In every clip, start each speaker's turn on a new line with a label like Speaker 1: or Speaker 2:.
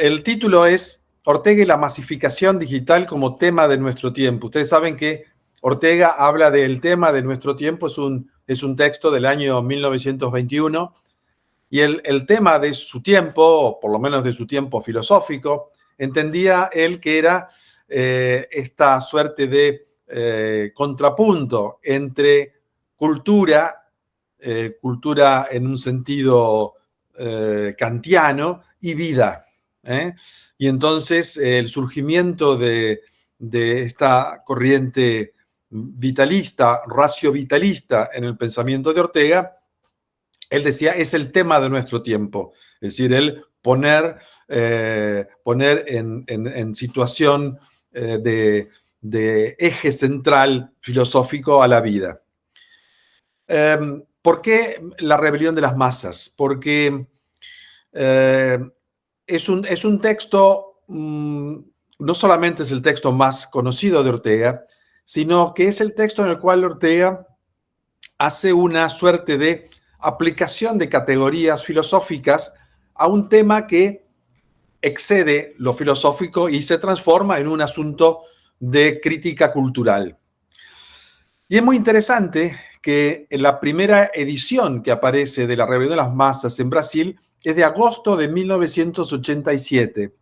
Speaker 1: El título es Ortega y la masificación digital como tema de nuestro tiempo. Ustedes saben que Ortega habla del tema de nuestro tiempo, es un texto del año 1921, y el tema de su tiempo, o por lo menos de su tiempo filosófico, entendía él que era esta suerte de contrapunto entre cultura, cultura en un sentido kantiano, y vida. Y entonces el surgimiento de esta corriente vitalista, racio-vitalista en el pensamiento de Ortega, él decía, es el tema de nuestro tiempo. Es decir, él poner en situación de eje central filosófico a la vida. ¿Por qué la rebelión de las masas? Porque es un texto, no solamente es el texto más conocido de Ortega, sino que es el texto en el cual Ortega hace una suerte de aplicación de categorías filosóficas a un tema que excede lo filosófico y se transforma en un asunto de crítica cultural. Y es muy interesante que en la primera edición que aparece de La Rebelión de las Masas en Brasil es de agosto de 1987.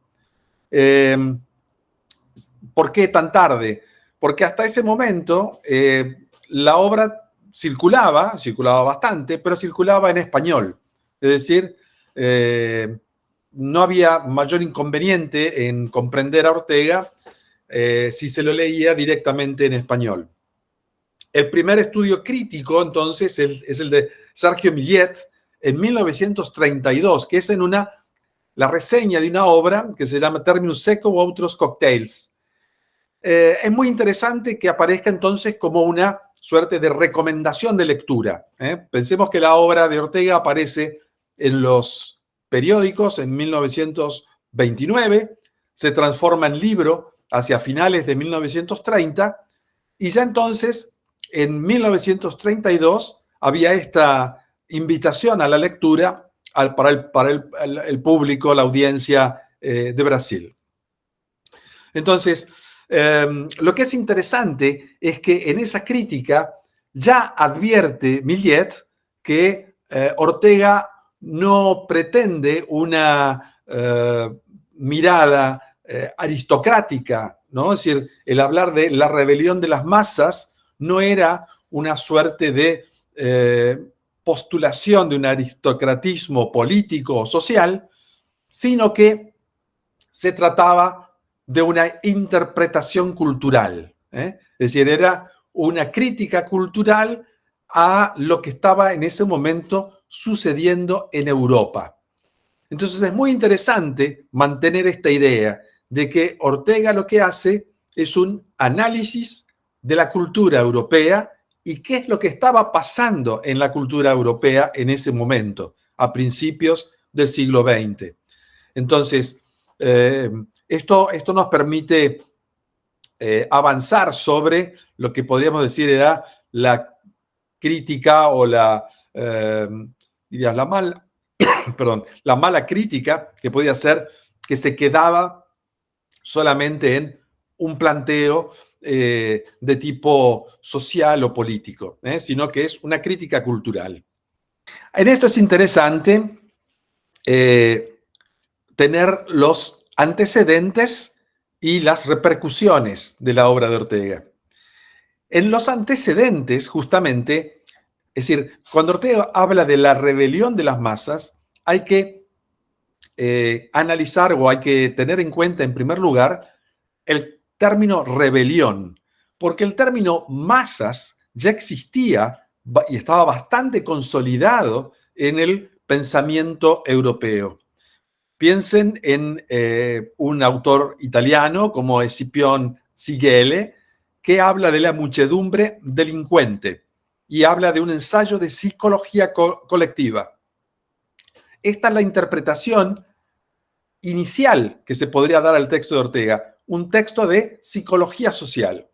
Speaker 1: ¿Por qué tan tarde? Porque hasta ese momento la obra circulaba bastante, pero circulaba en español. Es decir, no había mayor inconveniente en comprender a Ortega si se lo leía directamente en español. El primer estudio crítico, entonces, es el de Sergio Millet en 1932, que es la reseña de una obra que se llama Terminus Seco u Outros Cocktails. Es muy interesante que aparezca entonces como una suerte de recomendación de lectura. Pensemos que la obra de Ortega aparece en los periódicos en 1929, se transforma en libro hacia finales de 1930, y ya entonces, en 1932, había esta invitación a la lectura para el público, la audiencia de Brasil. Entonces, lo que es interesante es que en esa crítica ya advierte Millet que Ortega no pretende una mirada aristocrática, ¿no? Es decir, el hablar de la rebelión de las masas no era una suerte de postulación de un aristocratismo político o social, sino que se trataba de una interpretación cultural. Es decir, era una crítica cultural a lo que estaba en ese momento sucediendo en Europa. Entonces es muy interesante mantener esta idea de que Ortega lo que hace es un análisis de la cultura europea y qué es lo que estaba pasando en la cultura europea en ese momento, a principios del siglo XX. Entonces, esto nos permite avanzar sobre lo que podríamos decir era la crítica o la mala crítica que podía ser que se quedaba solamente en un planteo de tipo social o político, sino que es una crítica cultural. En esto es interesante tener los antecedentes y las repercusiones de la obra de Ortega. En los antecedentes, justamente, es decir, cuando Ortega habla de la rebelión de las masas, hay que analizar o hay que tener en cuenta, en primer lugar, el término rebelión, porque el término masas ya existía y estaba bastante consolidado en el pensamiento europeo. Piensen en un autor italiano como Escipión Sigele, que habla de la muchedumbre delincuente y habla de un ensayo de psicología colectiva. Esta es la interpretación inicial que se podría dar al texto de Ortega, un texto de psicología social.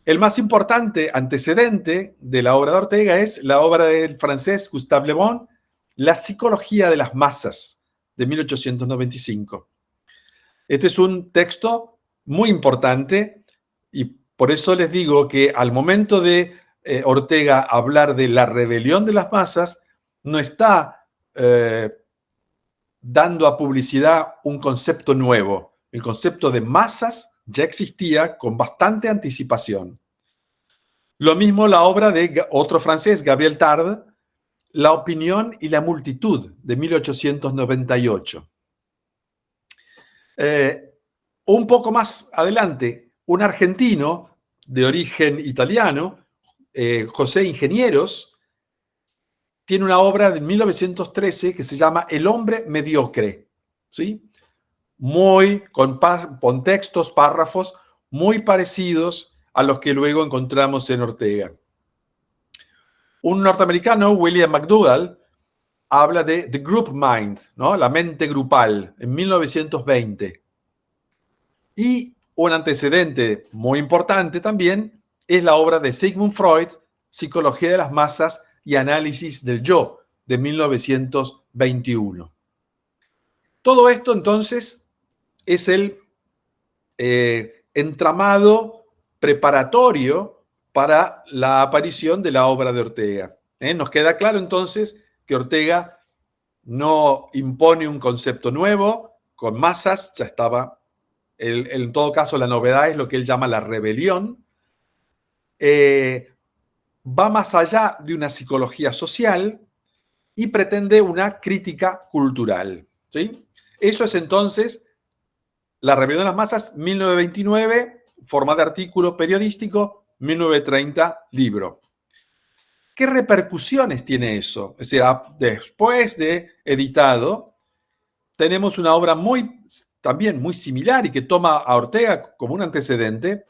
Speaker 1: El más importante antecedente de la obra de Ortega es la obra del francés Gustave Le Bon, La psicología de las masas, de 1895. Este es un texto muy importante y por eso les digo que al momento de Ortega hablar de la rebelión de las masas, no está dando a publicidad un concepto nuevo. El concepto de masas ya existía con bastante anticipación. Lo mismo la obra de otro francés, Gabriel Tarde, La opinión y la multitud, de 1898. Un poco más adelante, un argentino de origen italiano, José Ingenieros, tiene una obra de 1913 que se llama El hombre mediocre, ¿sí? Con textos, párrafos muy parecidos a los que luego encontramos en Ortega. Un norteamericano, William McDougall, habla de The Group Mind, ¿no? La mente grupal, en 1920. Y un antecedente muy importante también es la obra de Sigmund Freud, Psicología de las masas y análisis del yo, de 1921. Todo esto entonces es el entramado preparatorio para la aparición de la obra de Ortega. Nos queda claro entonces que Ortega no impone un concepto nuevo, con masas, ya estaba, en todo caso la novedad es lo que él llama la rebelión, va más allá de una psicología social y pretende una crítica cultural, ¿sí? Eso es entonces la rebelión de las masas, 1929, forma de artículo periodístico, 1930, libro. ¿Qué repercusiones tiene eso? Es decir, después de editado, tenemos una obra también muy similar y que toma a Ortega como un antecedente,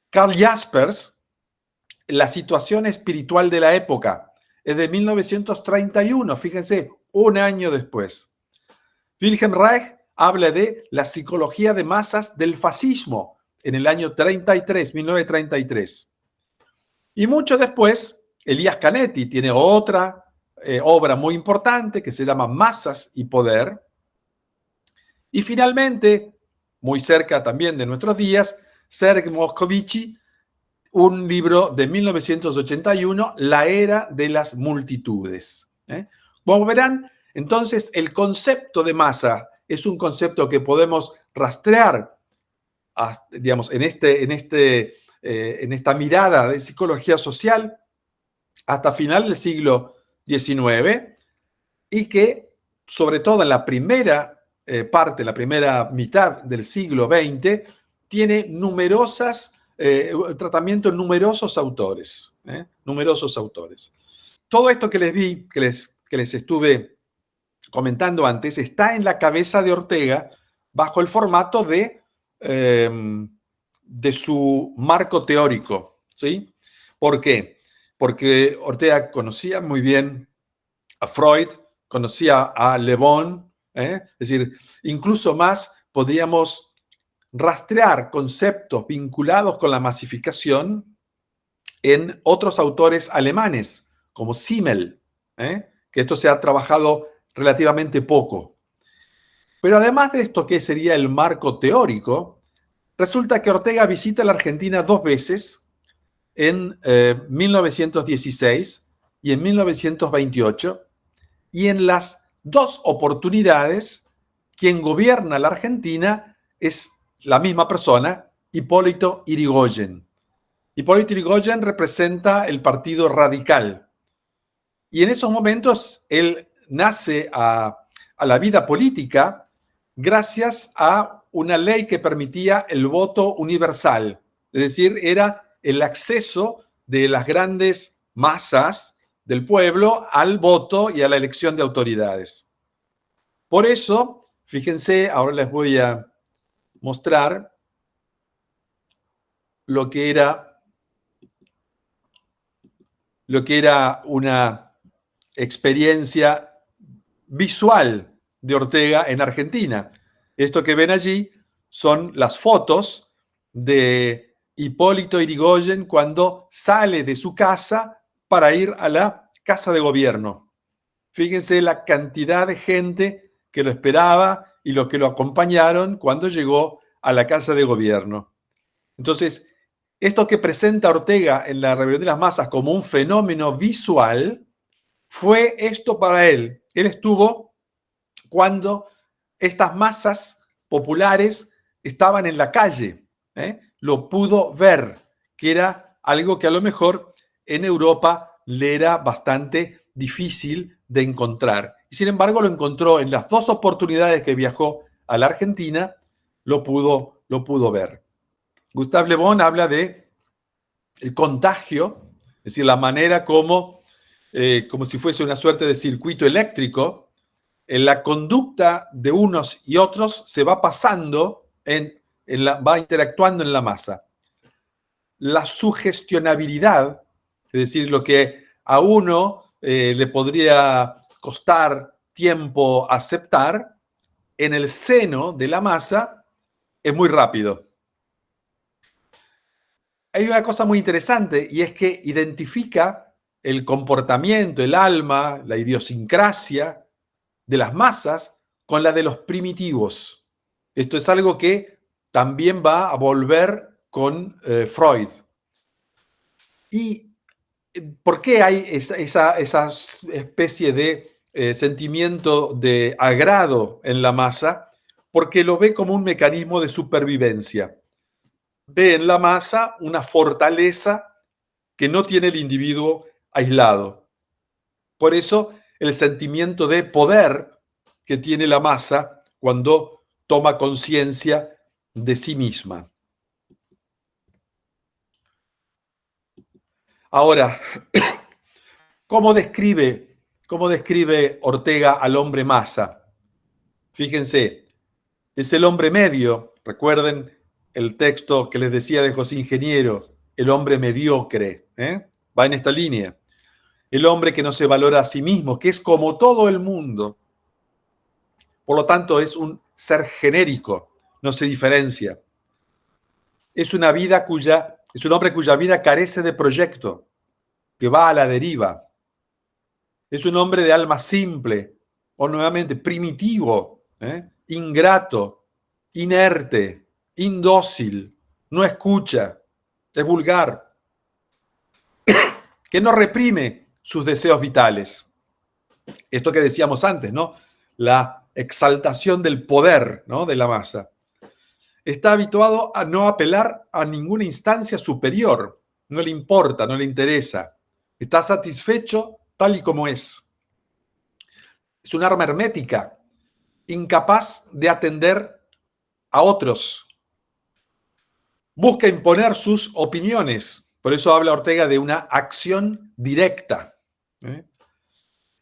Speaker 1: Karl Jaspers, La situación espiritual de la época, es de 1931, fíjense, un año después. Wilhelm Reich habla de la psicología de masas del fascismo en el año 33, 1933. Y mucho después, Elías Canetti tiene otra obra muy importante que se llama Masas y Poder. Y finalmente, muy cerca también de nuestros días, Serge Moscovici, un libro de 1981, La era de las multitudes. Como verán, entonces el concepto de masa es un concepto que podemos rastrear, digamos, en esta mirada de psicología social hasta final del siglo XIX y que, sobre todo en la primera parte, la primera mitad del siglo XX, tiene tratamiento en numerosos autores. Numerosos autores. Todo esto que les estuve comentando antes está en la cabeza de Ortega bajo el formato de su marco teórico, ¿sí? ¿Por qué? Porque Ortega conocía muy bien a Freud, conocía a Le Bon, es decir, incluso más podríamos rastrear conceptos vinculados con la masificación en otros autores alemanes, como Simmel, que esto se ha trabajado relativamente poco. Pero además de esto, que sería el marco teórico, resulta que Ortega visita la Argentina 2 veces, en 1916 y en 1928, y en las 2 oportunidades, quien gobierna la Argentina es la misma persona, Hipólito Yrigoyen. Hipólito Yrigoyen representa el Partido Radical. Y en esos momentos él nace a la vida política gracias a una ley que permitía el voto universal. Es decir, era el acceso de las grandes masas del pueblo al voto y a la elección de autoridades. Por eso, fíjense, ahora les voy a mostrar lo que era una experiencia visual de Ortega en Argentina. Esto que ven allí son las fotos de Hipólito Yrigoyen cuando sale de su casa para ir a la casa de gobierno. Fíjense la cantidad de gente que lo esperaba y los que lo acompañaron cuando llegó a la Casa de Gobierno. Entonces, esto que presenta Ortega en la Rebelión de las Masas como un fenómeno visual, fue esto para él. Él estuvo cuando estas masas populares estaban en la calle, lo pudo ver, que era algo que a lo mejor en Europa le era bastante difícil de encontrar. Y sin embargo lo encontró en las dos oportunidades que viajó a la Argentina, lo pudo ver. Gustave Le Bon habla de el contagio, es decir, la manera como si fuese una suerte de circuito eléctrico, en la conducta de unos y otros se va pasando, va interactuando en la masa. La sugestionabilidad, es decir, lo que a uno le podría costar tiempo aceptar, en el seno de la masa es muy rápido. Hay una cosa muy interesante y es que identifica el comportamiento, el alma, la idiosincrasia de las masas con la de los primitivos. Esto es algo que también va a volver con Freud. ¿Y por qué hay esa especie de sentimiento de agrado en la masa? Porque lo ve como un mecanismo de supervivencia. Ve en la masa una fortaleza que no tiene el individuo aislado. Por eso el sentimiento de poder que tiene la masa cuando toma conciencia de sí misma. Ahora, ¿cómo describe Ortega al hombre masa? Fíjense, es el hombre medio. Recuerden el texto que les decía de José Ingeniero, el hombre mediocre. Va en esta línea. El hombre que no se valora a sí mismo, que es como todo el mundo. Por lo tanto, es un ser genérico, no se diferencia. Es un hombre cuya vida carece de proyecto, que va a la deriva. Es un hombre de alma simple, o nuevamente primitivo, ingrato, inerte, indócil, no escucha, es vulgar, que no reprime sus deseos vitales. Esto que decíamos antes, ¿no? La exaltación del poder, ¿no?, de la masa. Está habituado a no apelar a ninguna instancia superior. No le importa, no le interesa. Está satisfecho tal y como es. Es un arma hermética, incapaz de atender a otros. Busca imponer sus opiniones. Por eso habla Ortega de una acción directa.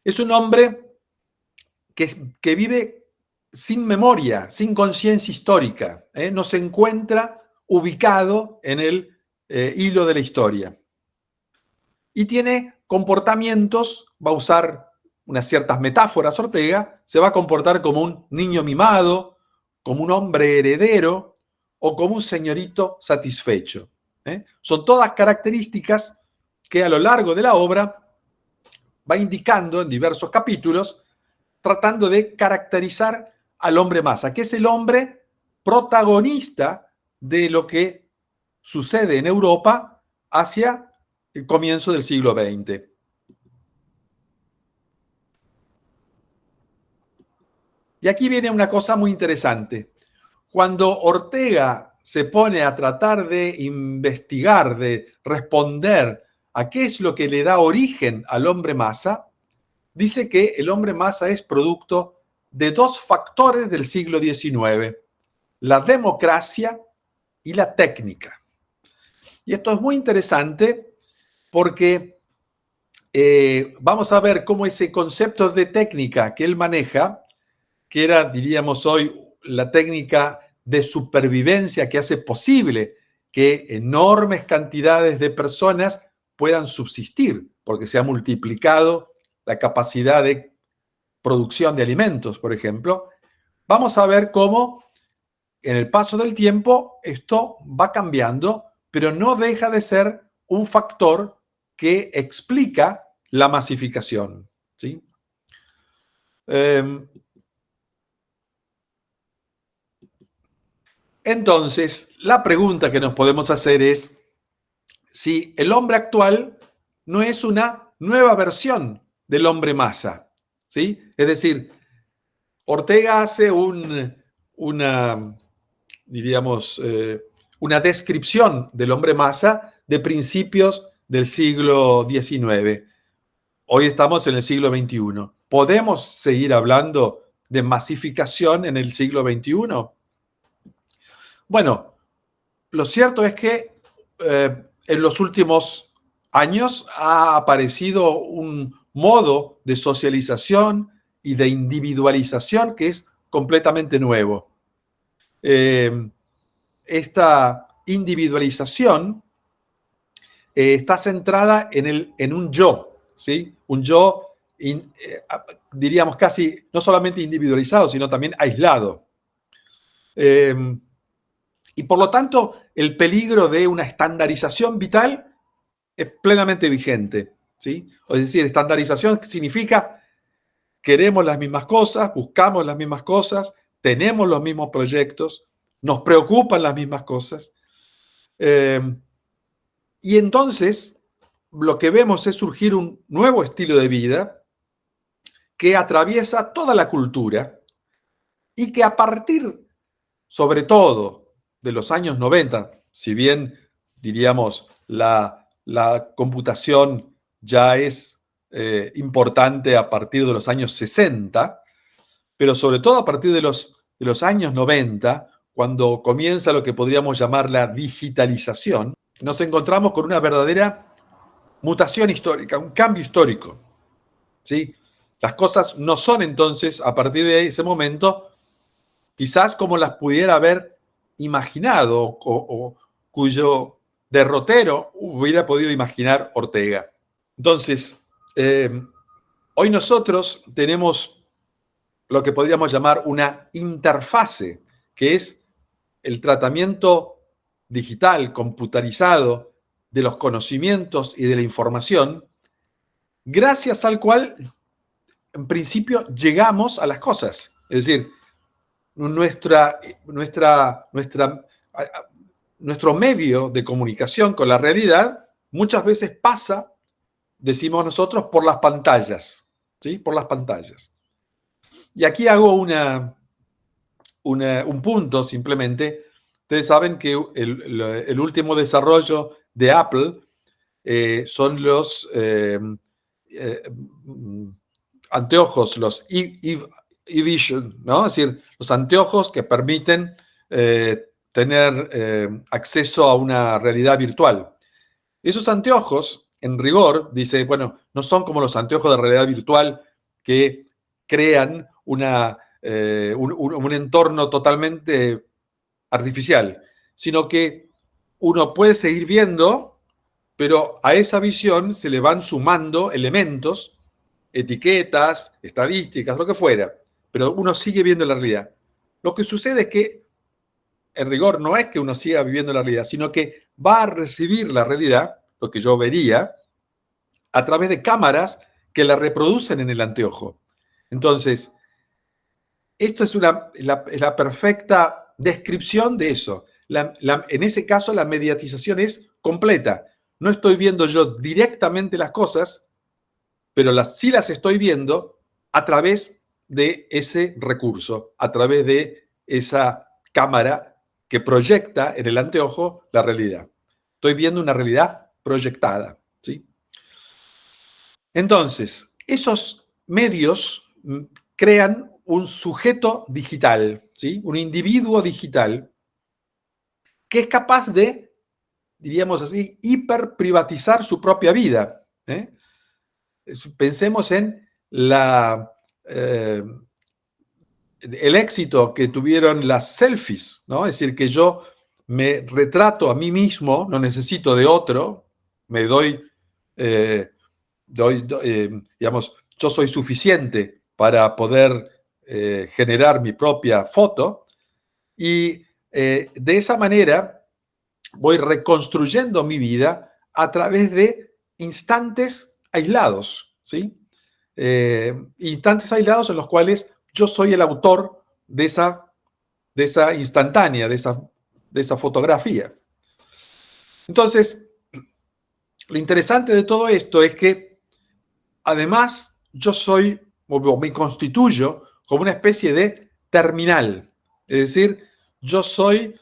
Speaker 1: Es un hombre que vive sin memoria, sin conciencia histórica. No se encuentra ubicado en el hilo de la historia. Y tiene comportamientos, va a usar unas ciertas metáforas Ortega, se va a comportar como un niño mimado, como un hombre heredero o como un señorito satisfecho. Son todas características que a lo largo de la obra va indicando en diversos capítulos, tratando de caracterizar al hombre masa, que es el hombre protagonista de lo que sucede en Europa hacia el comienzo del siglo XX. Y aquí viene una cosa muy interesante. Cuando Ortega se pone a tratar de investigar, de responder a qué es lo que le da origen al hombre masa, dice que el hombre masa es producto de dos factores del siglo XIX, la democracia y la técnica. Y esto es muy interesante porque vamos a ver cómo ese concepto de técnica que él maneja, que era, diríamos hoy, la técnica de supervivencia que hace posible que enormes cantidades de personas puedan subsistir, porque se ha multiplicado la capacidad de producción de alimentos, por ejemplo. Vamos a ver cómo en el paso del tiempo esto va cambiando, pero no deja de ser un factor que explica la masificación, ¿sí? Entonces, la pregunta que nos podemos hacer es si el hombre actual no es una nueva versión del hombre masa, ¿sí? Es decir, Ortega hace una, diríamos, una descripción del hombre masa de principios del siglo XIX. Hoy estamos en el siglo XXI. ¿Podemos seguir hablando de masificación en el siglo XXI? Bueno, lo cierto es que en los últimos años ha aparecido un modo de socialización y de individualización que es completamente nuevo. Esta individualización está centrada en un yo, ¿sí? Un yo, diríamos casi, no solamente individualizado, sino también aislado. Y por lo tanto, el peligro de una estandarización vital es plenamente vigente, ¿sí? Es decir, estandarización significa queremos las mismas cosas, buscamos las mismas cosas, tenemos los mismos proyectos, nos preocupan las mismas cosas. Y entonces lo que vemos es surgir un nuevo estilo de vida que atraviesa toda la cultura y que a partir, sobre todo, de los años 90, si bien diríamos la computación ya es importante a partir de los años 60, pero sobre todo a partir de los años 90, cuando comienza lo que podríamos llamar la digitalización, nos encontramos con una verdadera mutación histórica, un cambio histórico, ¿sí? Las cosas no son entonces, a partir de ese momento, quizás como las pudiera haber imaginado o cuyo derrotero hubiera podido imaginar Ortega. Entonces, hoy nosotros tenemos lo que podríamos llamar una interfase, que es el tratamiento digital, computarizado, de los conocimientos y de la información, gracias al cual, en principio, llegamos a las cosas. Es decir, nuestro medio de comunicación con la realidad muchas veces pasa, decimos nosotros, por las pantallas, ¿sí? Por las pantallas. Y aquí hago un punto simplemente. Ustedes saben que el último desarrollo de Apple son los anteojos, los e-vision, ¿no? Es decir, los anteojos que permiten tener acceso a una realidad virtual. Esos anteojos, en rigor, dice, bueno, no son como los anteojos de realidad virtual que crean un entorno totalmente artificial, sino que uno puede seguir viendo, pero a esa visión se le van sumando elementos, etiquetas, estadísticas, lo que fuera, pero uno sigue viendo la realidad. Lo que sucede es que, en rigor, no es que uno siga viviendo la realidad, sino que va a recibir la realidad, lo que yo vería, a través de cámaras que la reproducen en el anteojo. Entonces, esto es la perfecta descripción de eso. En ese caso, la mediatización es completa. No estoy viendo yo directamente las cosas, pero sí las estoy viendo a través de ese recurso, a través de esa cámara que proyecta en el anteojo la realidad. Estoy viendo una realidad proyectada, ¿sí? Entonces, esos medios crean un sujeto digital, ¿sí? Un individuo digital que es capaz de, diríamos así, hiperprivatizar su propia vida. Pensemos en el éxito que tuvieron las selfies, ¿no? Es decir, que yo me retrato a mí mismo, no necesito de otro, me digamos, yo soy suficiente para poder generar mi propia foto y de esa manera voy reconstruyendo mi vida a través de instantes aislados, ¿sí? Instantes aislados en los cuales yo soy el autor de esa instantánea, de esa de esa fotografía. Entonces, lo interesante de todo esto es que además yo soy, o me constituyo como una especie de terminal. Es decir, yo soy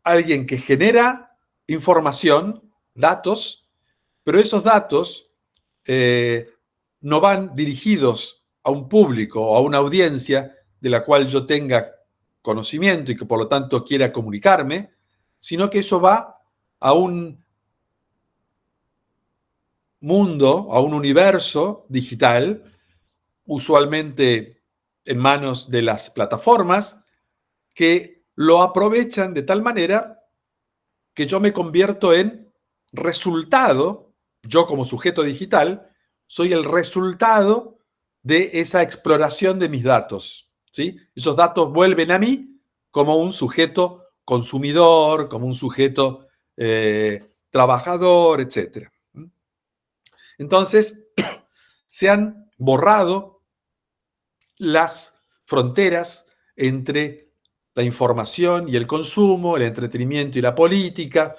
Speaker 1: alguien que genera información, datos, pero esos datos no van dirigidos a un público o a una audiencia de la cual yo tenga conocimiento y que por lo tanto quiera comunicarme, sino que eso va a un mundo, a un universo digital, usualmente en manos de las plataformas, que lo aprovechan de tal manera que yo me convierto en resultado, yo como sujeto digital, soy el resultado de esa exploración de mis datos, ¿sí? Esos datos vuelven a mí como un sujeto consumidor, como un sujeto trabajador, etc. Entonces, se han borrado las fronteras entre la información y el consumo, el entretenimiento y la política.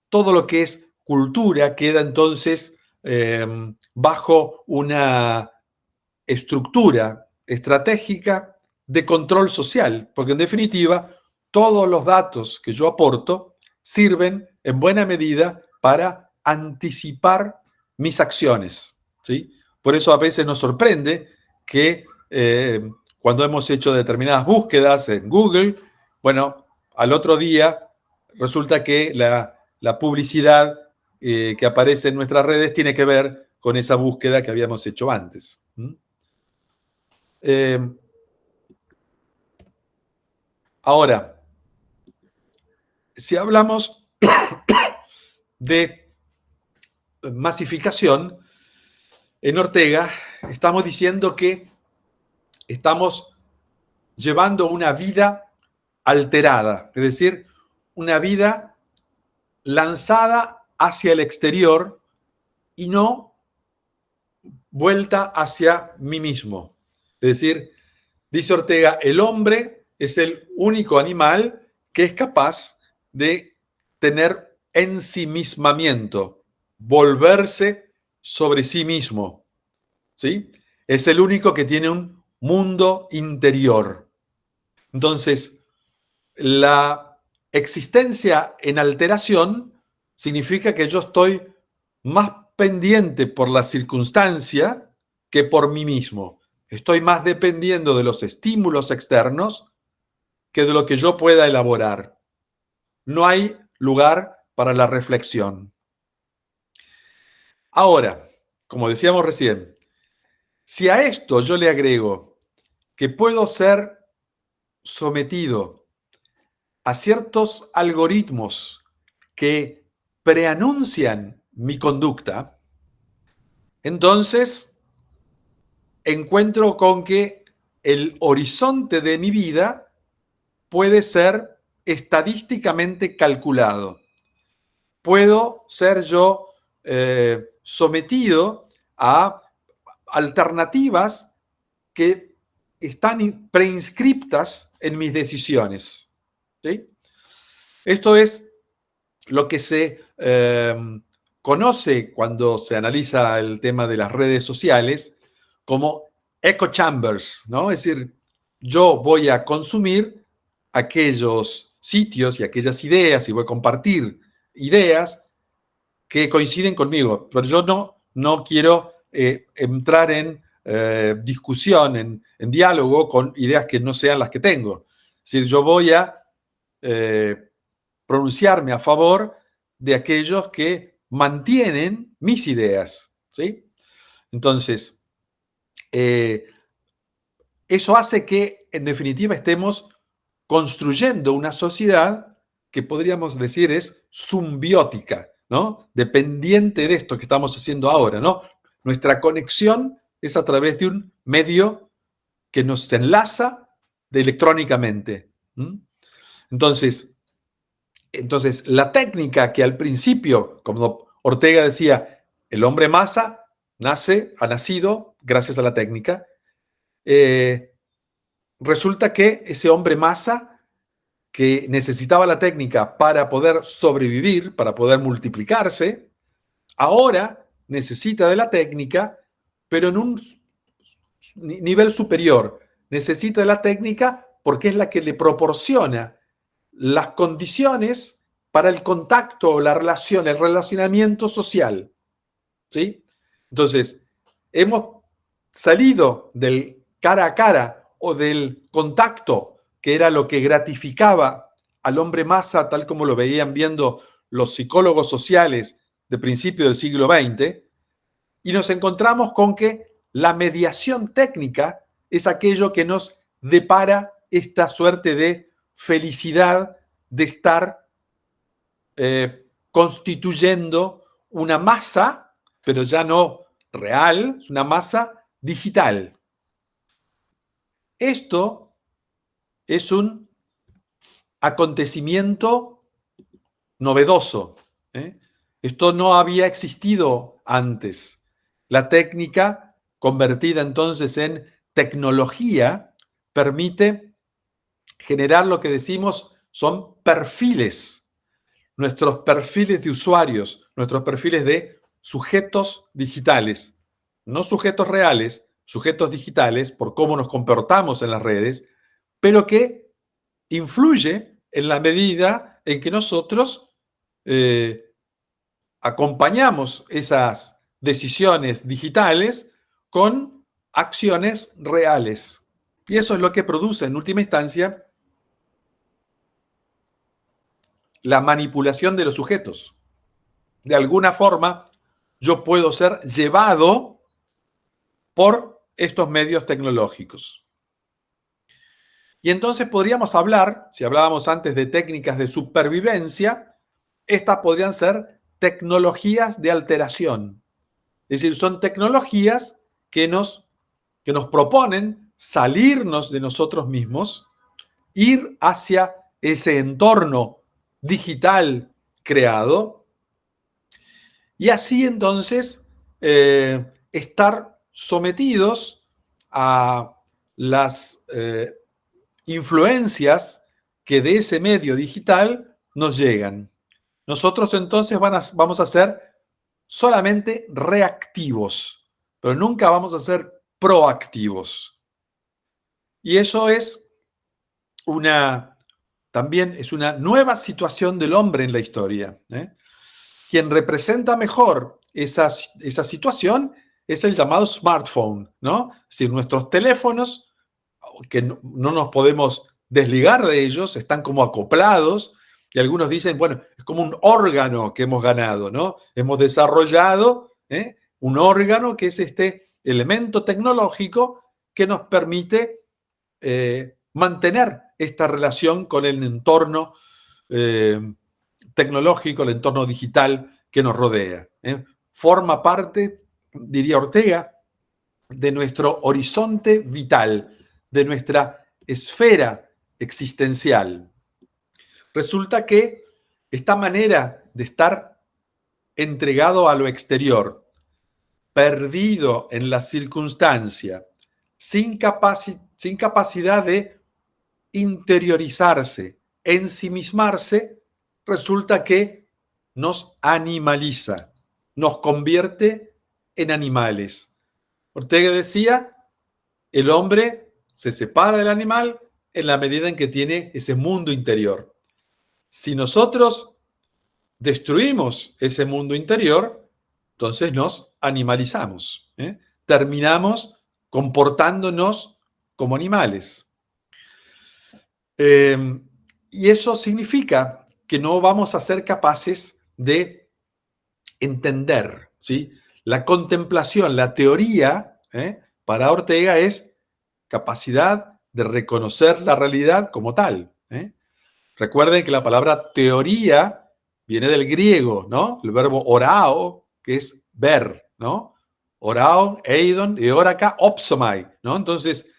Speaker 1: Todo lo que es cultura queda entonces bajo una estructura estratégica de control social, porque en definitiva todos los datos que yo aporto sirven en buena medida para anticipar mis acciones, ¿sí? Por eso a veces nos sorprende que cuando hemos hecho determinadas búsquedas en Google, bueno, al otro día resulta que la publicidad que aparece en nuestras redes tiene que ver con esa búsqueda que habíamos hecho antes. Ahora, si hablamos de masificación, en Ortega estamos diciendo que estamos llevando una vida alterada, es decir, una vida lanzada hacia el exterior y no vuelta hacia mí mismo. Es decir, dice Ortega, el hombre es el único animal que es capaz de tener ensimismamiento, volverse sobre sí mismo, ¿sí? Es el único que tiene un mundo interior. Entonces, la existencia en alteración significa que yo estoy más pendiente por la circunstancia que por mí mismo. Estoy más dependiendo de los estímulos externos que de lo que yo pueda elaborar. No hay lugar para la reflexión. Ahora, como decíamos recién, si a esto yo le agrego que puedo ser sometido a ciertos algoritmos que preanuncian mi conducta, entonces encuentro con que el horizonte de mi vida puede ser estadísticamente calculado. Puedo ser yo sometido a alternativas que están preinscriptas en mis decisiones, ¿sí? Esto es lo que se conoce cuando se analiza el tema de las redes sociales como echo chambers, ¿no? Es decir, yo voy a consumir aquellos sitios y aquellas ideas y voy a compartir ideas que coinciden conmigo, pero yo no quiero entrar en discusión, en diálogo con ideas que no sean las que tengo. Es decir, yo voy a pronunciarme a favor de aquellos que mantienen mis ideas, ¿sí? Entonces, eso hace que, en definitiva, estemos construyendo una sociedad que podríamos decir es simbiótica, ¿no? Dependiente de esto que estamos haciendo ahora, ¿no? Nuestra conexión es a través de un medio que nos enlaza electrónicamente. Entonces, la técnica que al principio, como Ortega decía, el hombre masa ha nacido gracias a la técnica, resulta que ese hombre masa que necesitaba la técnica para poder sobrevivir, para poder multiplicarse, ahora necesita de la técnica, pero en un nivel superior. Necesita de la técnica porque es la que le proporciona las condiciones para el contacto o la relación, el relacionamiento social. ¿Sí? Entonces, hemos salido del cara a cara o del contacto, que era lo que gratificaba al hombre masa, tal como lo veían viendo los psicólogos sociales de principio del siglo XX, y nos encontramos con que la mediación técnica es aquello que nos depara esta suerte de felicidad de estar constituyendo una masa, pero ya no real, una masa digital. Esto es un acontecimiento novedoso. Esto no había existido antes. La técnica, convertida entonces en tecnología, permite generar lo que decimos son perfiles, nuestros perfiles de usuarios, nuestros perfiles de sujetos digitales, no sujetos reales, sujetos digitales por cómo nos comportamos en las redes, pero que influye en la medida en que nosotros acompañamos esas decisiones digitales con acciones reales. Y eso es lo que produce, en última instancia, la manipulación de los sujetos. De alguna forma, yo puedo ser llevado por estos medios tecnológicos. Y entonces podríamos hablar, si hablábamos antes de técnicas de supervivencia, estas podrían ser tecnologías de alteración. Es decir, son tecnologías que nos proponen salirnos de nosotros mismos, ir hacia ese entorno digital creado y así entonces estar sometidos a las influencias que de ese medio digital nos llegan. Nosotros entonces vamos a ser solamente reactivos, pero nunca vamos a ser proactivos. Y eso es también es una nueva situación del hombre en la historia. Quien representa mejor esa situación es el llamado smartphone, ¿no? Es decir, nuestros teléfonos, que no nos podemos desligar de ellos, están como acoplados, y algunos dicen, bueno, es como un órgano que hemos ganado, ¿no? Hemos desarrollado un órgano que es este elemento tecnológico que nos permite mantener esta relación con el entorno tecnológico, el entorno digital que nos rodea. Forma parte, diría Ortega, de nuestro horizonte vital, de nuestra esfera existencial. Resulta que esta manera de estar entregado a lo exterior, perdido en la circunstancia, sin capacidad de interiorizarse, ensimismarse, resulta que nos animaliza, nos convierte en animales. Ortega decía, el hombre se separa del animal en la medida en que tiene ese mundo interior. Si nosotros destruimos ese mundo interior, entonces nos animalizamos, terminamos comportándonos como animales. Y eso significa que no vamos a ser capaces de entender, ¿sí? La contemplación, la teoría, para Ortega es capacidad de reconocer la realidad como tal. Recuerden que la palabra teoría viene del griego, ¿no? El verbo orao, que es ver, ¿no? Orao, eidon, y oraca, opsomai, ¿no? Entonces,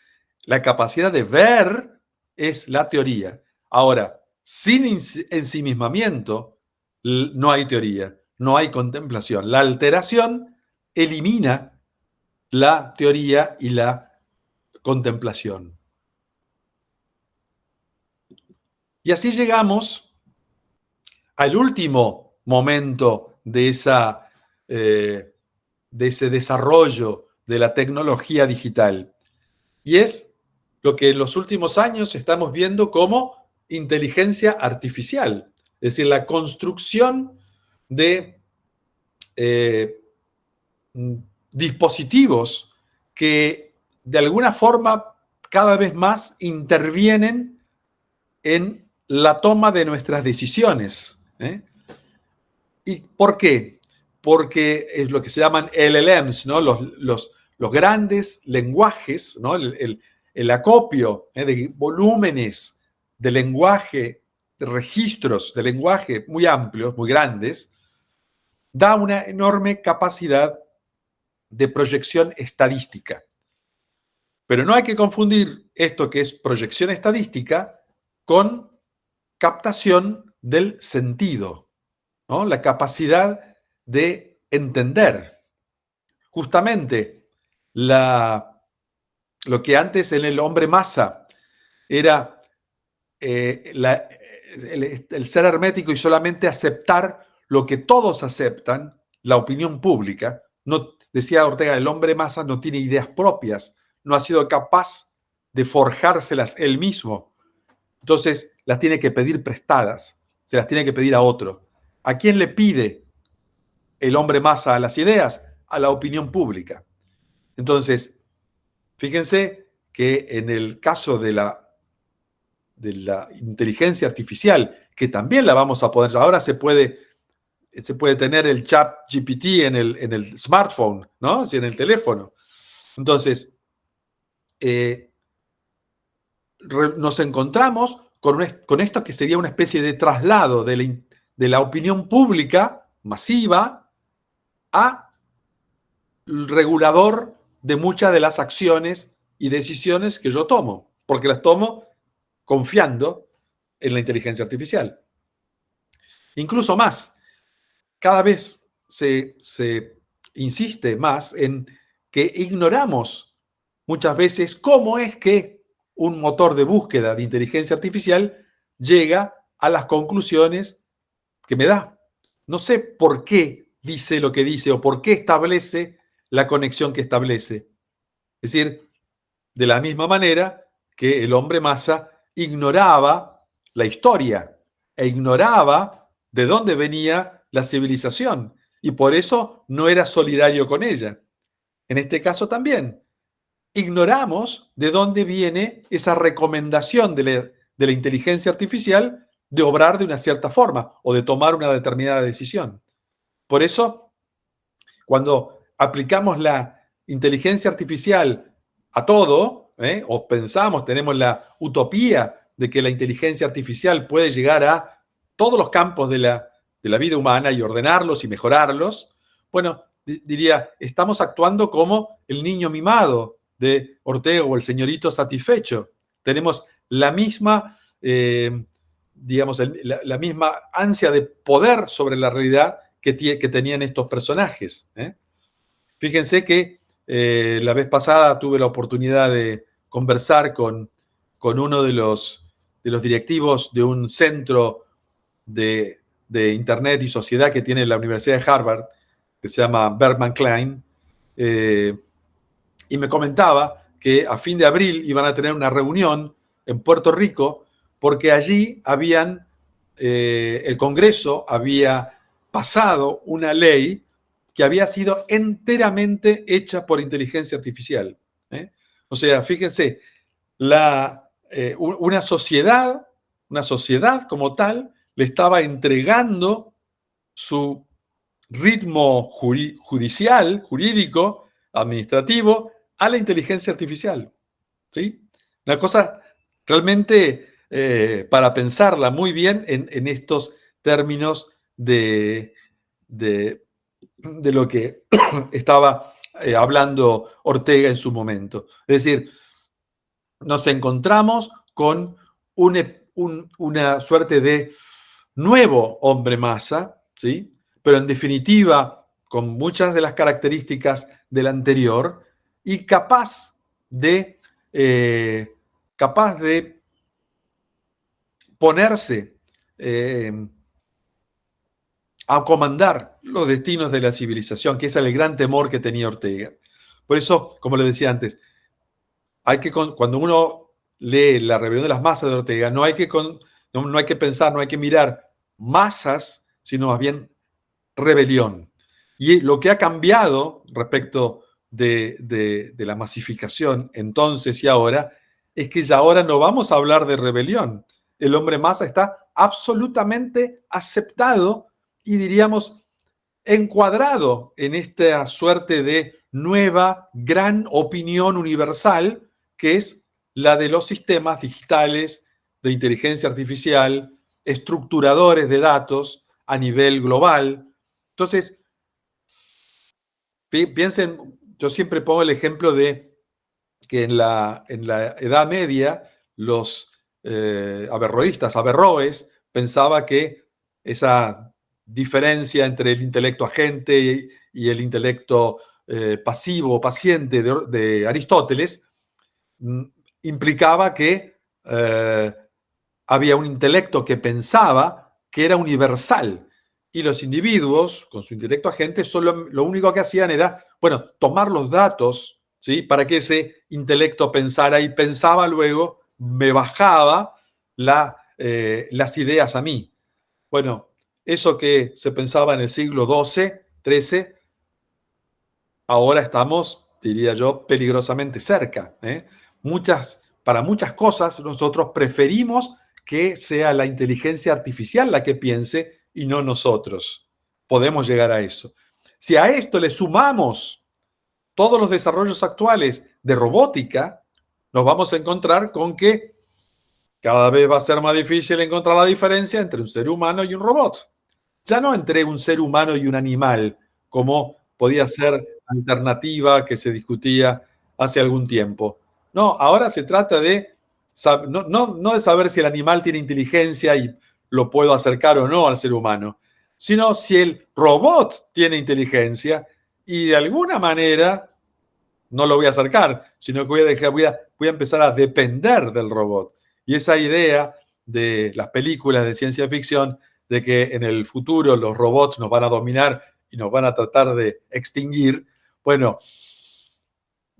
Speaker 1: la capacidad de ver es la teoría. Ahora, sin ensimismamiento, no hay teoría, no hay contemplación. La alteración elimina la teoría y la contemplación. Y así llegamos al último momento de ese desarrollo de la tecnología digital. Y es lo que en los últimos años estamos viendo como inteligencia artificial, es decir, la construcción de eh, dispositivos que de alguna forma cada vez más intervienen en la toma de nuestras decisiones. ¿Y por qué? Porque es lo que se llaman LLMs, ¿no? Los grandes lenguajes, ¿no? El acopio de volúmenes de lenguaje, de registros de lenguaje muy amplios, muy grandes, da una enorme capacidad de proyección estadística. Pero no hay que confundir esto que es proyección estadística con captación del sentido, ¿no? La capacidad de entender. Justamente lo que antes en el hombre masa era el ser hermético y solamente aceptar lo que todos aceptan, la opinión pública. No, decía Ortega, el hombre masa no tiene ideas propias, no ha sido capaz de forjárselas él mismo. Entonces las tiene que pedir prestadas, se las tiene que pedir a otro. ¿A quién le pide el hombre masa a las ideas? A la opinión pública. Entonces, fíjense que en el caso de la inteligencia artificial, que también la vamos a poder, ahora se puede tener el chat GPT en el smartphone, ¿no? En el teléfono. Entonces, nos encontramos con esto que sería una especie de traslado de la opinión pública masiva a el regulador de muchas de las acciones y decisiones que yo tomo, porque las tomo confiando en la inteligencia artificial. Incluso más, cada vez se insiste más en que ignoramos muchas veces cómo es que un motor de búsqueda de inteligencia artificial llega a las conclusiones que me da. No sé por qué dice lo que dice o por qué establece la conexión que establece. Es decir, de la misma manera que el hombre masa ignoraba la historia e ignoraba de dónde venía la civilización y por eso no era solidario con ella. En este caso también, ignoramos de dónde viene esa recomendación de la inteligencia artificial de obrar de una cierta forma o de tomar una determinada decisión. Por eso, cuando aplicamos la inteligencia artificial a todo, o pensamos, tenemos la utopía de que la inteligencia artificial puede llegar a todos los campos de la vida humana y ordenarlos y mejorarlos, bueno, diría, estamos actuando como el niño mimado de Ortega o el señorito satisfecho. Tenemos la misma, digamos, la misma ansia de poder sobre la realidad que tenían estos personajes. Fíjense que la vez pasada tuve la oportunidad de conversar con uno de los directivos de un centro de Internet y sociedad que tiene la Universidad de Harvard, que se llama Berkman Klein, y me comentaba que a fin de abril iban a tener una reunión en Puerto Rico porque allí el Congreso había pasado una ley que había sido enteramente hecha por inteligencia artificial. O sea, fíjense, una sociedad como tal le estaba entregando su ritmo jurídico, administrativo, a la inteligencia artificial. ¿Sí? Una cosa realmente para pensarla muy bien en estos términos de lo que estaba hablando Ortega en su momento. Es decir, nos encontramos con una suerte de nuevo hombre masa, ¿sí? Pero en definitiva, con muchas de las características del anterior y capaz de ponerse a comandar los destinos de la civilización, que es el gran temor que tenía Ortega. Por eso, como le decía antes, cuando uno lee La rebelión de las masas de Ortega, no hay que pensar, no hay que mirar masas, sino más bien rebelión. Y lo que ha cambiado respecto de la masificación entonces y ahora es que ya ahora no vamos a hablar de rebelión. El hombre masa está absolutamente aceptado y diríamos encuadrado en esta suerte de nueva gran opinión universal que es la de los sistemas digitales de inteligencia artificial, estructuradores de datos a nivel global. Entonces, piensen, yo siempre pongo el ejemplo de que en la Edad Media los averroístas, Averroes, pensaba que esa diferencia entre el intelecto agente y el intelecto pasivo, paciente de Aristóteles, implicaba que había un intelecto que pensaba que era universal y los individuos, con su intelecto agente, solo lo único que hacían era, bueno, tomar los datos, ¿sí? Para que ese intelecto pensara y pensaba luego, me bajaba las ideas a mí. Bueno, eso que se pensaba en el siglo XII, XIII, ahora estamos, diría yo, peligrosamente cerca. Para muchas cosas nosotros preferimos que sea la inteligencia artificial la que piense y no nosotros. Podemos llegar a eso. Si a esto le sumamos todos los desarrollos actuales de robótica, nos vamos a encontrar con que cada vez va a ser más difícil encontrar la diferencia entre un ser humano y un robot. Ya no entre un ser humano y un animal, como podía ser alternativa que se discutía hace algún tiempo. No, ahora se trata de no de saber si el animal tiene inteligencia y lo puedo acercar o no al ser humano, sino si el robot tiene inteligencia y de alguna manera no lo voy a acercar, sino que voy a empezar a depender del robot. Y esa idea de las películas de ciencia ficción de que en el futuro los robots nos van a dominar y nos van a tratar de extinguir, bueno,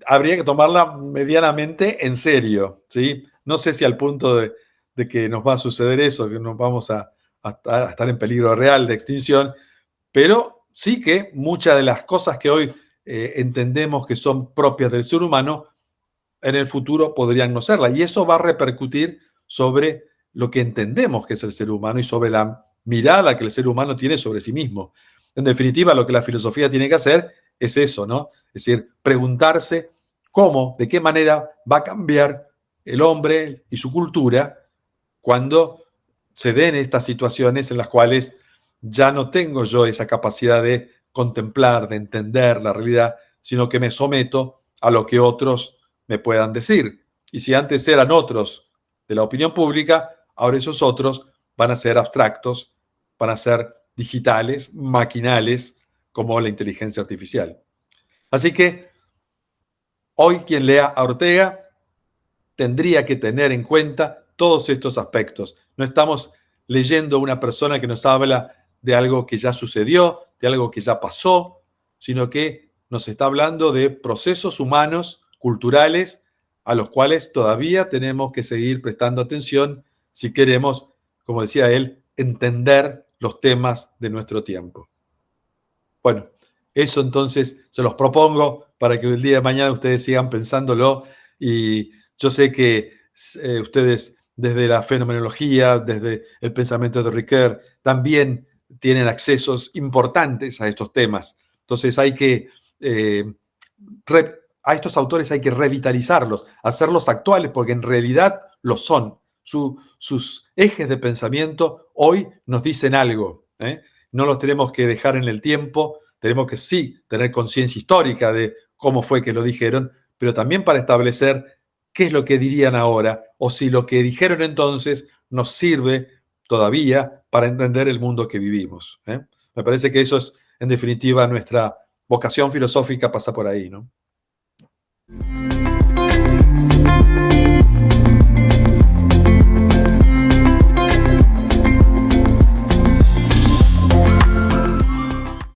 Speaker 1: habría que tomarla medianamente en serio, ¿sí? No sé si al punto de que nos va a suceder eso, que nos vamos a estar en peligro real de extinción, pero sí que muchas de las cosas que hoy entendemos que son propias del ser humano, en el futuro podrían no serla. Y eso va a repercutir sobre lo que entendemos que es el ser humano y sobre la mirada que el ser humano tiene sobre sí mismo. En definitiva, lo que la filosofía tiene que hacer es eso, ¿no? Es decir, preguntarse cómo, de qué manera va a cambiar el hombre y su cultura cuando se den estas situaciones en las cuales ya no tengo yo esa capacidad de contemplar, de entender la realidad, sino que me someto a lo que otros me puedan decir. Y si antes eran otros de la opinión pública, ahora esos otros van a ser abstractos, van a ser digitales, maquinales, como la inteligencia artificial. Así que hoy quien lea a Ortega tendría que tener en cuenta todos estos aspectos. No estamos leyendo una persona que nos habla de algo que ya sucedió, de algo que ya pasó, sino que nos está hablando de procesos humanos, culturales, a los cuales todavía tenemos que seguir prestando atención si queremos, como decía él, entender los temas de nuestro tiempo. Bueno, eso entonces se los propongo para que el día de mañana ustedes sigan pensándolo y yo sé que ustedes desde la fenomenología, desde el pensamiento de Ricoeur, también tienen accesos importantes a estos temas. Entonces hay que, a estos autores hay que revitalizarlos, hacerlos actuales, porque en realidad lo son. Sus ejes de pensamiento hoy nos dicen algo, ¿eh? No los tenemos que dejar en el tiempo, tenemos que sí tener conciencia histórica de cómo fue que lo dijeron, pero también para establecer qué es lo que dirían ahora o si lo que dijeron entonces nos sirve todavía para entender el mundo que vivimos. Me parece que eso es, en definitiva, nuestra vocación filosófica pasa por ahí, ¿no?